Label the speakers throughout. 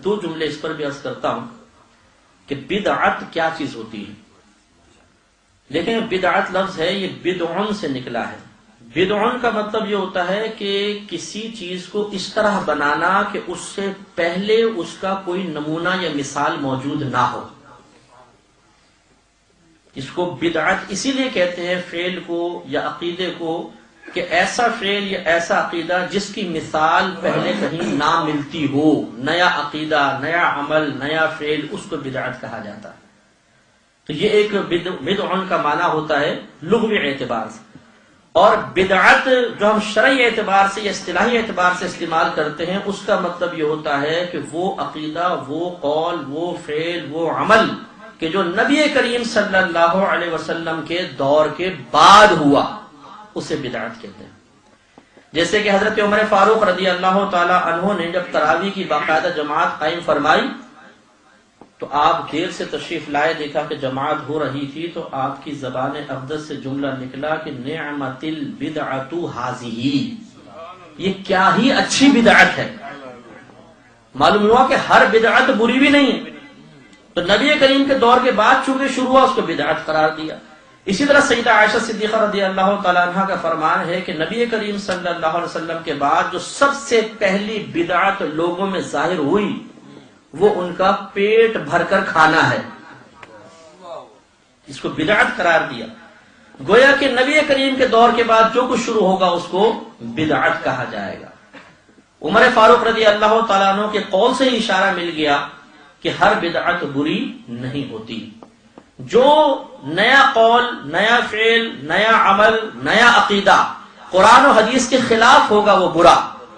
Speaker 1: دو جملے اس پر بھی عرض کرتا ہوں کہ بدعت کیا چیز ہوتی ہے. لیکن بدعت لفظ ہے یہ بدعن سے نکلا ہے. بدعن کا مطلب یہ ہوتا ہے کہ کسی چیز کو اس طرح بنانا کہ اس سے پہلے اس کا کوئی نمونہ یا مثال موجود نہ ہو. اس کو بدعت اسی لیے کہتے ہیں فعل کو یا عقیدے کو کہ ایسا فعل یا ایسا عقیدہ جس کی مثال پہلے کہیں نہ ملتی ہو. نیا عقیدہ، نیا عمل، نیا فعل، اس کو بدعت کہا جاتا ہے. تو یہ ایک بدعن کا معنی ہوتا ہے لغوی اعتبار سے. اور بدعت جو ہم شرعی اعتبار سے یا اصطلاحی اعتبار سے استعمال کرتے ہیں اس کا مطلب یہ ہوتا ہے کہ وہ عقیدہ، وہ قول، وہ فعل، وہ عمل کہ جو نبی کریم صلی اللہ علیہ وسلم کے دور کے بعد ہوا، اسے بدعت کہتے ہیں. جیسے کہ حضرت عمر فاروق رضی اللہ تعالی عنہ نے جب تراویح کی باقاعدہ جماعت قائم فرمائی تو آپ دیر سے تشریف لائے، دیکھا کہ جماعت ہو رہی تھی تو آپ کی زبان اقدس سے جملہ نکلا کہ نعمت البدعۃ ھذہ، یہ کیا ہی اچھی بدعت ہے. معلوم ہوا کہ ہر بدعت بری بھی نہیں ہے، تو نبی کریم کے دور کے بعد چونکہ شروع ہوا اس کو بدعت قرار دیا. اسی طرح سیدہ عائشہ صدیقہ رضی اللہ تعالیٰ عنہ کا فرمان ہے کہ نبی کریم صلی اللہ علیہ وسلم کے بعد جو سب سے پہلی بدعت لوگوں میں ظاہر ہوئی وہ ان کا پیٹ بھر کر کھانا ہے. اس کو بدعت قرار دیا. گویا کہ نبی کریم کے دور کے بعد جو کچھ شروع ہوگا اس کو بدعت کہا جائے گا. عمر فاروق رضی اللہ تعالیٰ عنہ کے قول سے ہی اشارہ مل گیا کہ ہر بدعت بری نہیں ہوتی. جو نیا قول، نیا فعل، نیا عمل، نیا عقیدہ قرآن و حدیث کے خلاف ہوگا وہ برا،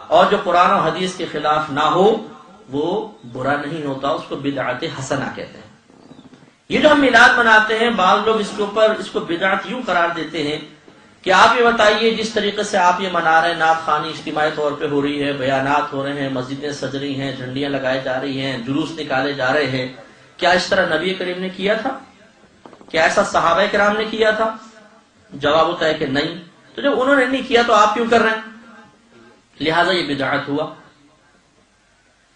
Speaker 1: اور جو قرآن و حدیث کے خلاف نہ ہو وہ برا نہیں ہوتا. اس کو بدعت حسنہ کہتے ہیں. یہ جو ہم میلاد مناتے ہیں بعض لوگ اس کو بدعت یوں قرار دیتے ہیں کہ آپ یہ بتائیے جس طریقے سے آپ یہ منا رہے ہیں، نعت خوانی اجتماعی طور پہ ہو رہی ہے، بیانات ہو رہے ہیں، مسجدیں سج رہی ہیں، جھنڈیاں لگائی جا رہی ہیں، جلوس نکالے جا رہے ہیں، کیا اس طرح نبی کریم نے کیا تھا؟ کیا ایسا صحابہ کرام نے کیا تھا؟ جواب ہوتا ہے کہ نہیں. تو جب انہوں نے نہیں کیا تو آپ کیوں کر رہے ہیں؟ لہذا یہ بدعت ہوا.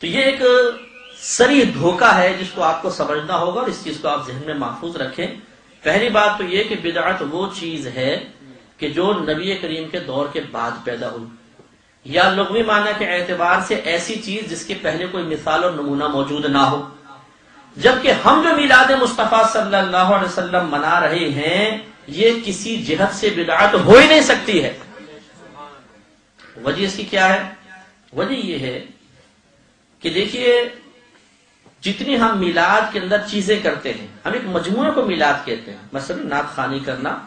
Speaker 1: تو یہ ایک صریح دھوکہ ہے جس کو آپ کو سمجھنا ہوگا اور اس چیز کو آپ ذہن میں محفوظ رکھیں. پہلی بات تو یہ کہ بدعت وہ چیز ہے کہ جو نبی کریم کے دور کے بعد پیدا ہوئی، یا لغوی معنی کے اعتبار سے ایسی چیز جس کے پہلے کوئی مثال اور نمونہ موجود نہ ہو. جبکہ ہم جو میلاد مصطفیٰ صلی اللہ علیہ وسلم منا رہے ہیں یہ کسی جہت سے بدعت ہو ہی نہیں سکتی ہے. وجہ اس کی کیا ہے؟ وجہ یہ ہے کہ دیکھیے جتنی ہم میلاد کے اندر چیزیں کرتے ہیں، ہم ایک مجموعے کو میلاد کہتے ہیں. مثلا نعت خوانی کرنا،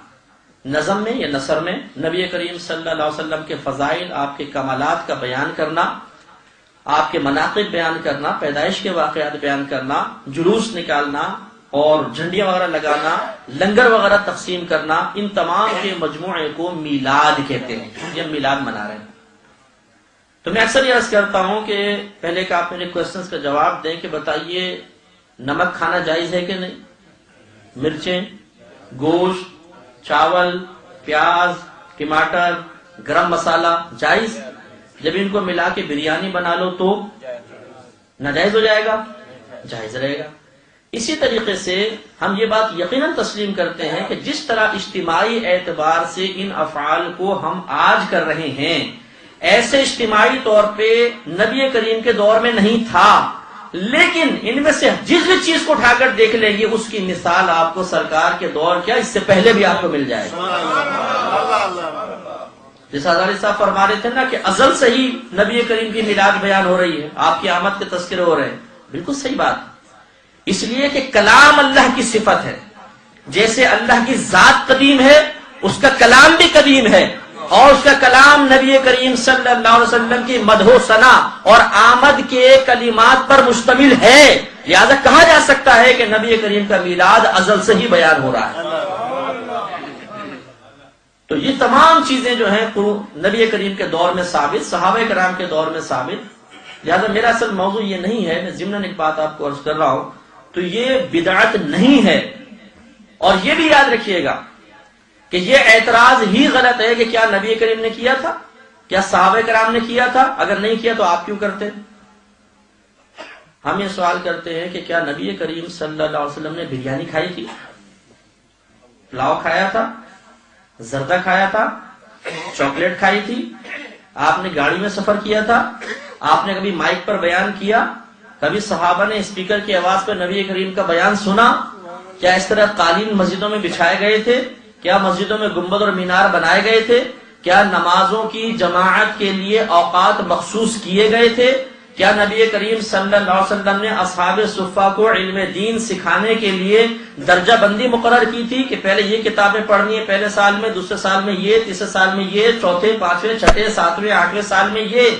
Speaker 1: نظم میں یا نثر میں نبی کریم صلی اللہ علیہ وسلم کے فضائل، آپ کے کمالات کا بیان کرنا، آپ کے مناقب بیان کرنا، پیدائش کے واقعات بیان کرنا، جلوس نکالنا اور جھنڈیاں وغیرہ لگانا، لنگر وغیرہ تقسیم کرنا، ان تمام کے مجموعے کو میلاد کہتے ہیں. یہ میلاد منا رہے ہیں. تو میں اکثر یہ عرض کرتا ہوں کہ پہلے کہ آپ میرے کوشچنز کا جواب دیں کہ بتائیے نمک کھانا جائز ہے کہ نہیں؟ مرچیں، گوشت، چاول، پیاز، ٹماٹر، گرم مسالہ جائز؟ جب ان کو ملا کے بریانی بنا لو تو ناجائز ہو جائے گا؟ جائز رہے گا. اسی طریقے سے ہم یہ بات یقیناً تسلیم کرتے ہیں کہ جس طرح اجتماعی اعتبار سے ان افعال کو ہم آج کر رہے ہیں ایسے اجتماعی طور پہ نبی کریم کے دور میں نہیں تھا. لیکن ان میں سے جس بھی چیز کو اٹھا کر دیکھ لیں گے اس کی مثال آپ کو سرکار کے دور کیا اس سے پہلے بھی آپ کو مل جائے گا. جیسا ہزاری صاحب فرما رہے تھے نا کہ ازل سے ہی نبی کریم کی میلاد بیان ہو رہی ہے، آپ کی آمد کے تذکرے ہو رہے ہیں. بالکل صحیح بات. اس لیے کہ کلام اللہ کی صفت ہے. جیسے اللہ کی ذات قدیم ہے اس کا کلام بھی قدیم ہے، اور اس کا کلام نبی کریم صلی اللہ علیہ وسلم کی مدح و ثنا اور آمد کے کلمات پر مشتمل ہے. لہذا کہا جا سکتا ہے کہ نبی کریم کا میلاد ازل سے ہی بیان ہو رہا ہے. تو یہ تمام چیزیں جو ہیں نبی کریم کے دور میں ثابت، صحابہ کرام کے دور میں ثابت. لہذا میرا اصل موضوع یہ نہیں ہے، میں ضمن ایک بات آپ کو عرض کر رہا ہوں. تو یہ بدعت نہیں ہے. اور یہ بھی یاد رکھیے گا کہ یہ اعتراض ہی غلط ہے کہ کیا نبی کریم نے کیا تھا، کیا صحابہ کرام نے کیا تھا؟ اگر نہیں کیا تو آپ کیوں کرتے؟ ہم یہ سوال کرتے ہیں کہ کیا نبی کریم صلی اللہ علیہ وسلم نے بریانی کھائی تھی، پلاؤ کھایا تھا، زردہ کھایا تھا، چاکلیٹ کھائی تھی، آپ نے گاڑی میں سفر کیا تھا، آپ نے کبھی مائک پر بیان کیا، کبھی صحابہ نے اسپیکر کی آواز پر نبی کریم کا بیان سنا؟ کیا اس طرح قالین مسجدوں میں بچھائے گئے تھے؟ کیا مسجدوں میں گنبد اور مینار بنائے گئے تھے؟ کیا نمازوں کی جماعت کے لیے اوقات مخصوص کیے گئے تھے؟ کیا نبی کریم صلی اللہ علیہ وسلم نے اصحاب صفہ کو علم دین سکھانے کے لیے درجہ بندی مقرر کی تھی کہ پہلے یہ کتابیں پڑھنی ہے پہلے سال میں، دوسرے سال میں یہ، تیسرے سال میں یہ، چوتھے، پانچویں، چھٹے، ساتویں، آٹھویں سال میں یہ،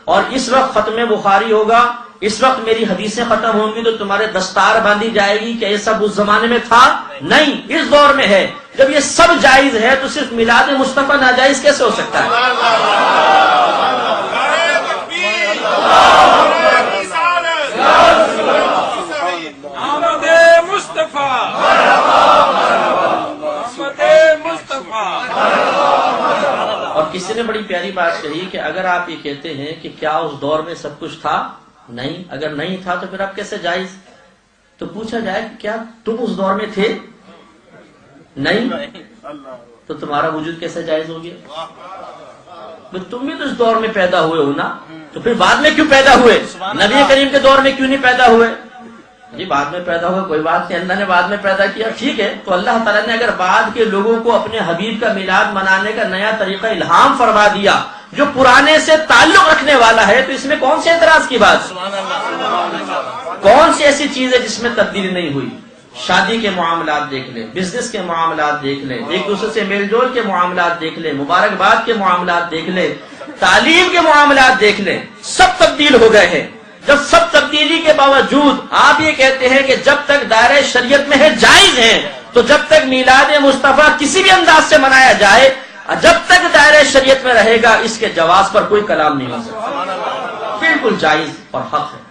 Speaker 1: اور اس وقت ختم بخاری ہوگا، اس وقت میری حدیثیں ختم ہوں گی تو تمہارے دستار باندھی جائے گی؟ کیا یہ سب اس زمانے میں تھا؟ نہیں، اس دور میں ہے۔ جب یہ سب جائز ہے تو صرف میلاد مصطفیٰ ناجائز کیسے ہو سکتا ہے؟ اور کسی نے بڑی پیاری بات کہی کہ اگر آپ یہ کہتے ہیں کہ کیا اس دور میں سب کچھ تھا؟ نہیں، اگر نہیں تھا تو پھر آپ کیسے جائز؟ تو پوچھا جائے کہ کیا تم اس دور میں تھے؟ نہیں، تو تمہارا وجود کیسے جائز ہو گیا؟ تم بھی تو اس دور میں پیدا ہوئے ہو نا، تو پھر بعد میں کیوں پیدا ہوئے؟ نبی کریم کے دور میں کیوں نہیں پیدا ہوئے؟ جی بعد میں پیدا ہوئے کوئی بات نہیں، اللہ نے بعد میں پیدا کیا، ٹھیک ہے۔ تو اللہ تعالیٰ نے اگر بعد کے لوگوں کو اپنے حبیب کا میلاد منانے کا نیا طریقہ الہام فرما دیا جو پرانے سے تعلق رکھنے والا ہے، تو اس میں کون سے اعتراض کی بات؟ کون سی ایسی چیز ہے جس میں تبدیلی نہیں ہوئی؟ شادی کے معاملات دیکھ لیں، بزنس کے معاملات دیکھ لیں، ایک دوسرے سے میل جول کے معاملات دیکھ لیں، مبارکباد کے معاملات دیکھ لیں، تعلیم کے معاملات دیکھ لیں، سب تبدیل ہو گئے ہیں۔ جب سب تبدیلی کے باوجود آپ یہ کہتے ہیں کہ جب تک دائرہ شریعت میں ہے جائز ہے، تو جب تک میلاد مصطفیٰ کسی بھی انداز سے منایا جائے، جب تک دائرہ شریعت میں رہے گا، اس کے جواز پر کوئی کلام نہیں ہو سکتا، بالکل جائز اور حق ہے۔